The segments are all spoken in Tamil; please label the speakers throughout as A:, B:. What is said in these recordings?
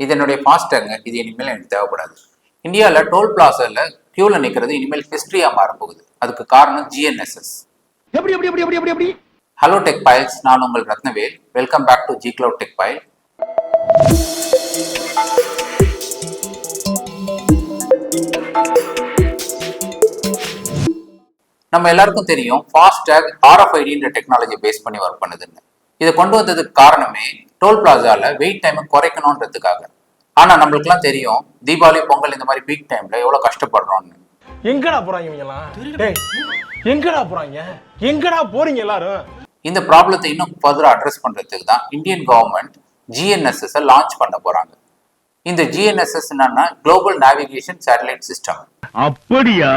A: இது என்னுடைய ஃபாஸ்டேங்க, இது இனிமேல் எனக்கு தேவைப்படாது. இந்தியாவில் டோல் பிளாசால கியூல நிற்கிறது இனிமேல் ஹிஸ்டரியா மாறப்போகுது. அதுக்கு காரணம் ஜிஎன்எஸ்எஸ். ஹலோ டெக் பைல்ஸ், நான் உங்கள் Rathnavel. Welcome back to G cloud tech file. நம்ம எல்லாருக்கும் தெரியும் ஃபாஸ்டேக் RFIDன்ற டெக்னாலஜி பேஸ் பண்ணி ஒர்க் பண்ணுதுன்னு. இதை கொண்டு வந்ததுக்கு காரணமே டோல் பிளாசால வெயிட் டைமை குறைக்கணுன்றதுக்காக. ஆனா நம்மளுக்குலாம் தெரியும் தீபாவளி, பொங்கல் இந்த மாதிரி பீக் டைம்ல எவ்வளவு கஷ்டப்படுறோம்னு.
B: எங்கடா போறீங்க எல்லாரும்?
A: இந்த ப்ராப்ளத்தை இன்னும் ஃபர்தரா அட்ரஸ் பண்றதுக்கு தான் இந்தியன் கவர்மெண்ட் GNSS லான்ச் பண்ண போறாங்க. இந்த GNSS என்னன்னா குளோபல் நேவிகேஷன் சேட்டலைட் சிஸ்டம்.
C: அப்படியா?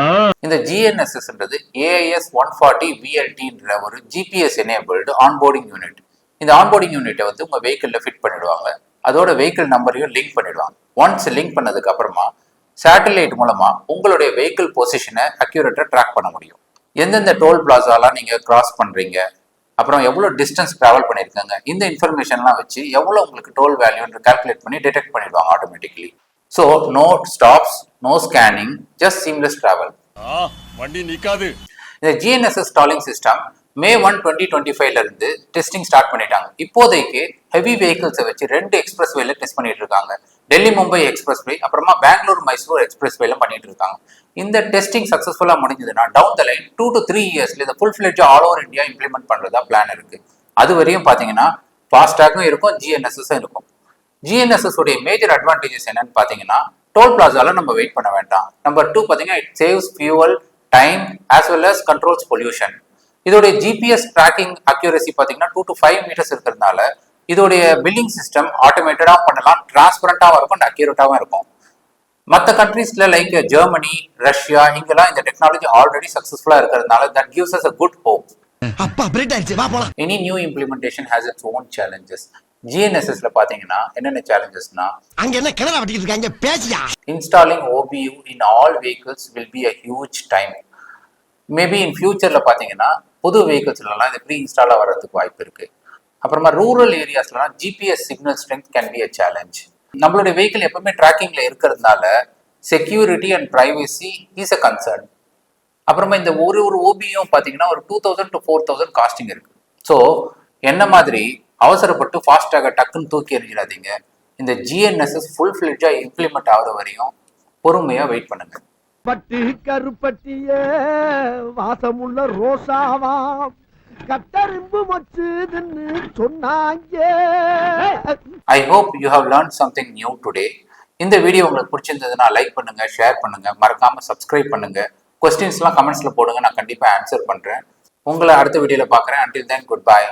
A: இந்த GNSSன்றது AIS 140 VLTன்ற ஒரு GPS எனேபிள்டு ஆன்போர்டிங் யூனிட். இந்த ஆன்போர்டிங் யூனிட்டை வந்து உங்க வெஹிக்கிள்ல ஃபிட் பண்ணிடுவாங்க. அதோட வெஹிக்கிள் நம்பரையும் லிங்க் பண்ணிடுவாங்க. ஒன்ஸ் லிங்க் பண்ணதுக்கு அப்புறமா சேட்டலைட் மூலமா உங்களுடைய வெஹிக்கிள் பொசிஷனை அக்யூரேட்டா ட்ராக் பண்ண முடியும். எந்தெந்த டோல் பிளாசாலாம் நீங்க கிராஸ் பண்றீங்க, அப்புறம் எவ்வளோ டிஸ்டன்ஸ் ட்ராவல் பண்ணியிருக்காங்க, இந்த இன்ஃபர்மேஷன்லாம் வச்சு எவ்வளோ உங்களுக்கு டோல் வேல்யூன்னு கால்குலேட் பண்ணி டிடெக்ட் பண்ணிடுவாங்க automatically. So no stops, no scanning, just seamless travel.
C: வண்டி நிக்காது.
A: இந்த GNSS ஸ்டாலிங் சிஸ்டம் May 1, 2025 இருந்து டெஸ்டிங் ஸ்டார்ட் பண்ணிட்டாங்க. இப்போதைக்கு ஹெவி வெஹிக்கிள்ஸை வச்சு 2 எக்ஸ்பிரஸ் வேல டெஸ்ட் பண்ணிட்டு இருக்காங்க. டெல்லி மும்பை எக்ஸ்பிரஸ் வே, அப்புறமா பெங்களூர் மைசூர் எக்ஸ்பிரஸ் வேல பண்ணிட்டு இருக்காங்க. இந்த டெஸ்டிங் சக்சஸ்ஃபுல்லா முடிஞ்சதுன்னா டவுன் த லைன் 2 to 3 இயர்ஸ்ல இந்த full fledge all over India implement பண்றதா பிளான் இருக்கு. அது வரையும் பாத்தீங்கன்னா ஃபாஸ்டாகும் இருக்கும், GNSS இருக்கும். GNSS உடைய மேஜர் அட்வான்டேஜஸ் என்னன்னு பாத்தீங்கன்னா டோல் பிளாசால நம்ம வெயிட் பண்ண வேண்டாம். நம்பர் 2 பாத்தீங்கன்னா it saves fuel, time as well as controls pollution. இதோடைய GPS ட்ராக்கிங் அக்யூரசி பாத்தீங்கன்னா 2 to 5 meters இருக்கிறதுனால இதோடைய பில்லிங் சிஸ்டம் ஆட்டோமேட்டடா பண்ணலாம், டிரான்ஸ்பரண்டாவும் இருக்கும், அக்யூரேட்டாவும் இருக்கும். மற்ற கண்ட்ரீஸ்ல லைக் ஜெர்மனி, ரஷ்யா, இங்கெல்லாம் இந்த டெக்னாலஜி ஆல்ரெடி சக்சஸ்ஃபுல்லா இருக்கிறதுனால that gives us a good hope. Any new implementation has its own challenges. GNSSல பாத்தீங்கன்னா என்னென்ன சேலஞ்சஸ்னா,
D: அங்க என்ன கிணறு வெட்டிட்டு இருக்காங்க பேசியா?
A: installing OBU in all vehicles will be a huge time. Maybe in ஃபியூச்சர்ல பாத்தீங்கன்னா புது வெஹிக்கிள்ஸ்லாம் இது ப்ரீ இன்ஸ்டாலா வர்றதுக்கு வாய்ப்பு இருக்கு. அப்புறமா ரூரல் ஏரியாஸ்லாம் GPS signal strength can be a challenge. நம்மளுடைய வெஹிக்கிள் எப்பவுமே ட்ராக்கிங்ல இருக்கிறதுனால security and privacy is a concern. அப்புறமா இந்த ஒரு OBUம் பாத்தீங்கன்னா ஒரு 2000 to 4000 காஸ்டிங் இருக்கு. ஸோ என்ன மாதிரி அவசரப்பட்டு ஃபாஸ்டாக டக்குன்னு தூக்கி எறிஞ்சிடாதீங்க. இந்த GNSS ஃபுல் ஃபிளெட்ஜா இம்ப்ளிமெண்ட் ஆகுற வரையும் பொறுமையா வெயிட் பண்ணுங்க.
D: பட்டு கருப்பட்டிய வாசமுள்ள ரோசாவா கட்டரும்பு மொச்சுதுன்னு சொன்னாங்க.
A: I hope you have learned something new today. இந்த வீடியோ உங்களுக்கு பிடிச்சிருந்ததுன்னா லைக் பண்ணுங்க, ஷேர் பண்ணுங்க, மறக்காம சப்ஸ்கிரைப் பண்ணுங்க. கொஸ்டின்ஸ்லாம் கமெண்ட்ஸ்ல போடுங்க, நான் கண்டிப்பா ஆன்சர் பண்றேன். உங்களை அடுத்த வீடியோல பார்க்குறேன். Until then, goodbye.